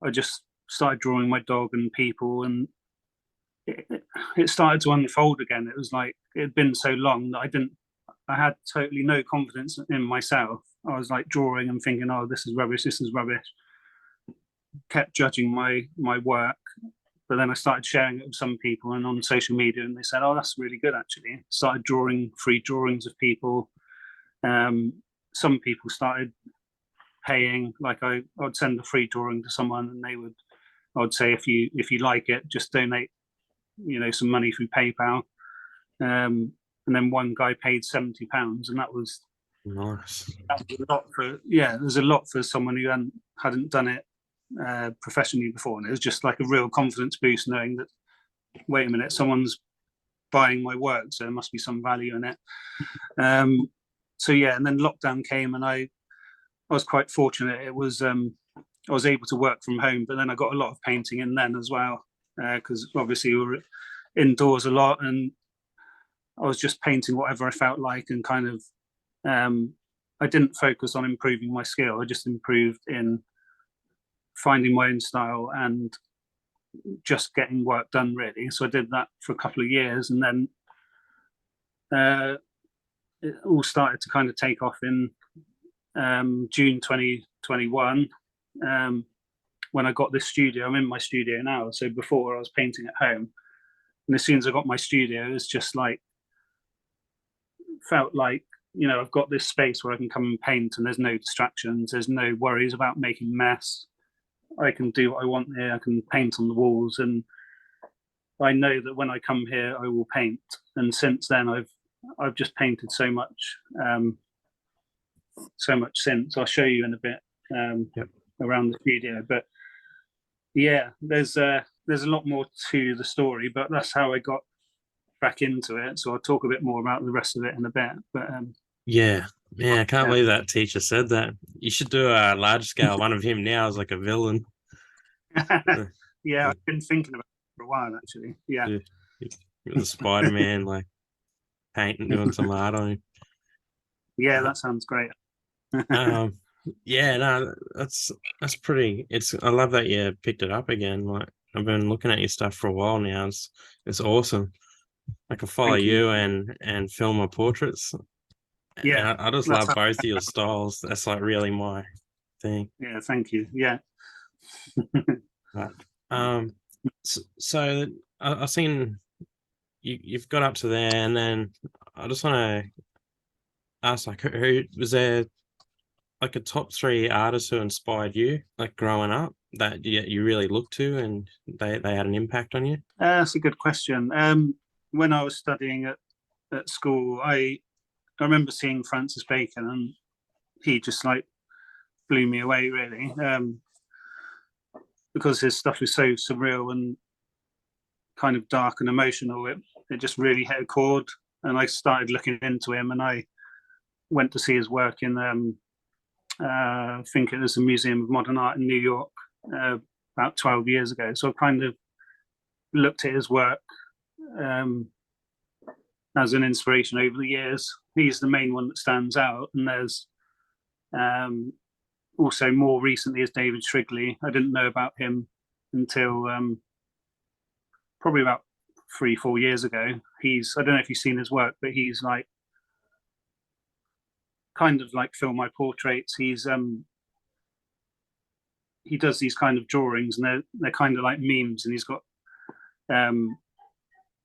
I just started drawing my dog and people, and it started to unfold again. It was like it had been so long that I had totally no confidence in myself. I was like drawing and thinking, oh, this is rubbish, this is rubbish. Kept judging my work. But then I started sharing it with some people and on social media, and they said, oh, that's really good, actually. Started drawing free drawings of people. Some people started paying, like I'd send a free drawing to someone and I'd say, if you like it, just donate, some money through PayPal. And then one guy paid £70, and that was Nice. a lot for, yeah, there's a lot for someone who hadn't done it professionally before. And it was just like a real confidence boost knowing that, wait a minute, someone's buying my work, so there must be some value in it. So yeah, and then lockdown came, and I was quite fortunate. It was I was able to work from home, but then I got a lot of painting in then as well, because obviously we were indoors a lot, and I was just painting whatever I felt like, and kind of I didn't focus on improving my skill. I just improved in finding my own style and just getting work done, really. So I did that for a couple of years, and then it all started to kind of take off in June 2021, when I got this studio. I'm in my studio now. So before I was painting at home, and as soon as I got my studio, it's just like felt like, I've got this space where I can come and paint, and there's no distractions, there's no worries about making mess. I can do what I want here. I can paint on the walls, and I know that when I come here, I will paint. And since then, I've just painted so much since. I'll show you in a bit around the studio. But yeah, there's a lot more to the story, but that's how I got back into it. So I'll talk a bit more about the rest of it in a bit. But Yeah. I can't believe that teacher said that. You should do a large scale one of him now as like a villain. Yeah, I've been thinking about it for a while, actually. Yeah. The Spider-Man, like painting, doing some art on him. Yeah, that sounds great. Yeah, no, that's pretty. I love that you picked it up again. Like, I've been looking at your stuff for a while now. It's awesome. I can follow you and film my portraits. Yeah, and I just love both of your styles. That's like really my thing. Yeah, thank you. Yeah. Right. So I've seen you've got up to there, and then I just want to ask, like, who was there, like a top three artists who inspired you, like growing up, that you really looked to, and they had an impact on you? That's a good question. When I was studying at school, I remember seeing Francis Bacon, and he just like blew me away, really, because his stuff is so surreal and kind of dark and emotional. It just really hit a chord, and I started looking into him, and I went to see his work in I think it was the Museum of Modern Art in New York about 12 years ago. So I kind of looked at his work as an inspiration over the years. He's the main one that stands out, and there's also more recently is David Shrigley. I didn't know about him until probably about 3-4 years ago. I don't know if you've seen his work, but he's like kind of like Fill My Portraits. He does these kind of drawings, and they're kind of like memes, and he's got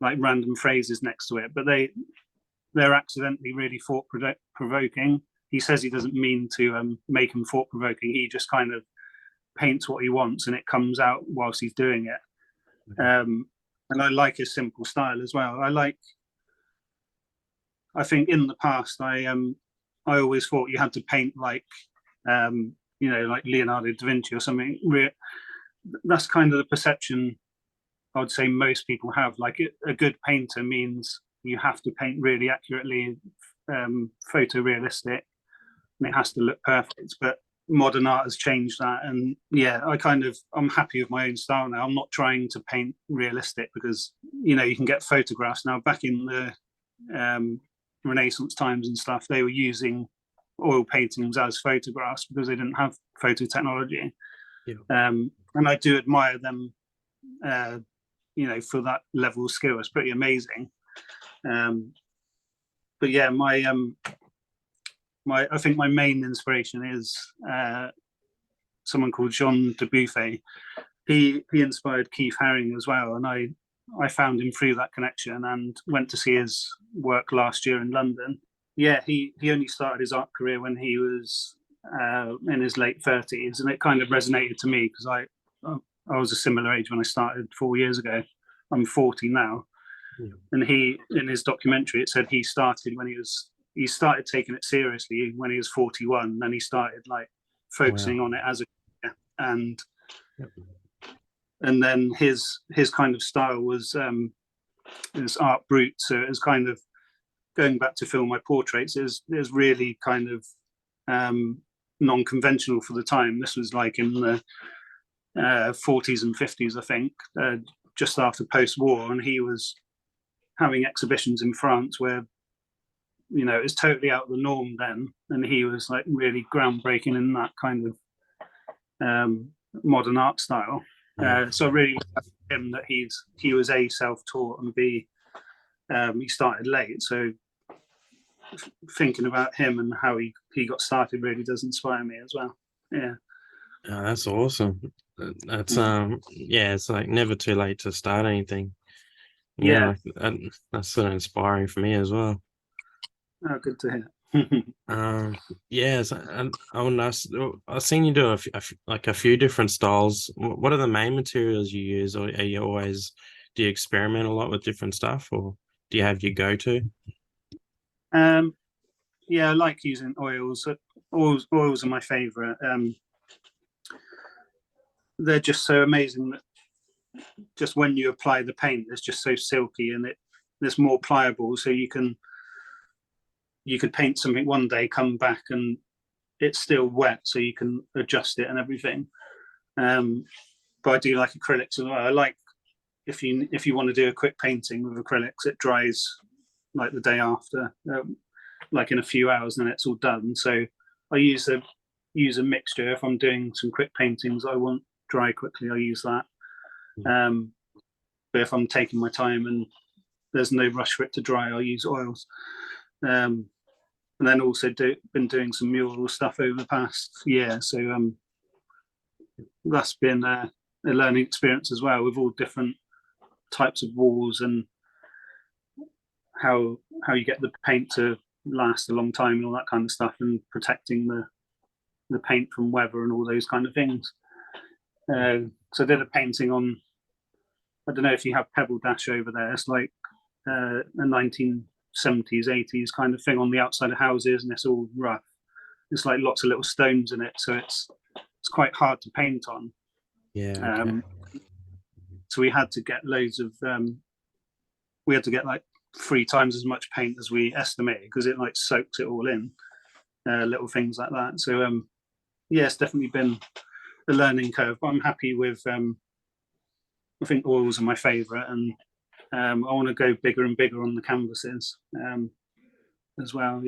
like random phrases next to it, but they're accidentally really thought provoking. He says he doesn't mean to make them thought provoking. He just kind of paints what he wants, and it comes out whilst he's doing it. And I like his simple style as well. I think in the past, I always thought you had to paint like like Leonardo da Vinci or something. That's kind of the perception I would say most people have. Like, a good painter means you have to paint really accurately, photorealistic, and it has to look perfect. But modern art has changed that, and yeah, I'm happy with my own style now. I'm not trying to paint realistic, because you can get photographs now. Back in the Renaissance times and stuff, they were using oil paintings as photographs because they didn't have photo technology. Yeah. and I do admire them. For that level of skill, it's pretty amazing. But yeah, I think my main inspiration is someone called Jean Dubuffet. He inspired Keith Haring as well, and I found him through that connection and went to see his work last year in London. Yeah, he only started his art career when he was in his late 30s, and it kind of resonated to me because I was a similar age when I started 4 years ago. I'm 40 now. Yeah. And he, in his documentary, it said he started taking it seriously when he was 41, and he started like focusing on it as a and yep. And then his kind of style was art brut, so it was kind of going back to film my portraits is really kind of non-conventional for the time. This was like in the 40s and 50s, I think, just after post-war, and he was having exhibitions in France where it was totally out of the norm then, and he was like really groundbreaking in that kind of modern art style. So I really like him that he was A, self-taught, and B, he started late. So thinking about him and how he got started really does inspire me as well. Yeah. Oh, that's awesome. That's it's like never too late to start anything. Like, that's sort of inspiring for me as well. Oh, good to hear. Yes, and I've seen you do a few different styles. What are the main materials you use, or do you experiment a lot with different stuff, or do you have your go-to? Yeah, I like using oils. Oils are my favorite. They're just so amazing that just when you apply the paint, it's just so silky, and it's more pliable. So you could paint something one day, come back, and it's still wet, so you can adjust it and everything. But I do like acrylics as well. I like if you want to do a quick painting with acrylics, it dries like the day after, like in a few hours, and then it's all done. So I use a mixture. If I'm doing some quick paintings I want dry quickly, I use that. But if I'm taking my time and there's no rush for it to dry, I'll use oils. And then also been doing some mural stuff over the past year. So that's been a learning experience as well, with all different types of walls and how you get the paint to last a long time and all that kind of stuff, and protecting the paint from weather and all those kind of things. So I did a painting on, I don't know if you have Pebble Dash over there. It's like a 1970s, 80s kind of thing on the outside of houses, and it's all rough. It's like lots of little stones in it, so it's quite hard to paint on. Yeah. Okay. So we had to get loads of, we had to get like 3 times as much paint as we estimated, because it like soaks it all in, little things like that. So it's definitely been a learning curve, but I'm happy with, I think oils are my favorite, and I want to go bigger and bigger on the canvases as well.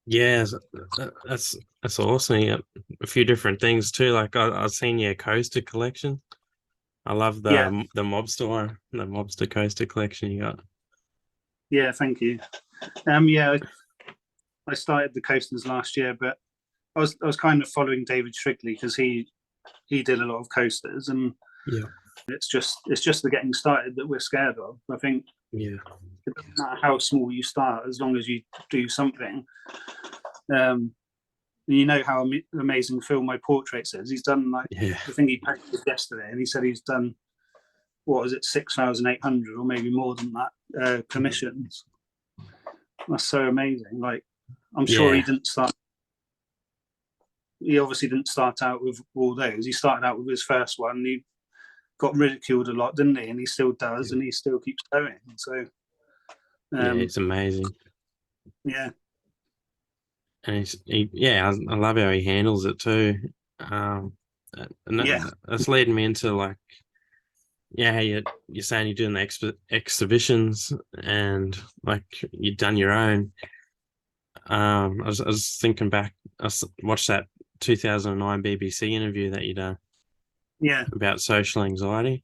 Yes, that's awesome. You got a few different things too. Like I've seen your coaster collection. I love the mobster coaster collection you got. Yeah, thank you. I started the coasters last year, but I was kind of following David Shrigley because he did a lot of coasters, and it's just the getting started that we're scared of. I think it doesn't matter how small you start, as long as you do something. You know how amazing Phil My Portraits is. He's done I think he posted yesterday, and he said he's done, what is it, 6,800 or maybe more than that commissions. That's so amazing. Like, I'm sure he didn't start. He obviously didn't start out with all those. He started out with his first one. He got ridiculed a lot, didn't he? And he still does, and he still keeps going. So it's amazing. Yeah. And I love how he handles it too. And that's leading me into like, how you're saying you're doing the exhibitions, and like you've done your own. I was thinking back. I watched that 2009 BBC interview that you done. Yeah. about social anxiety.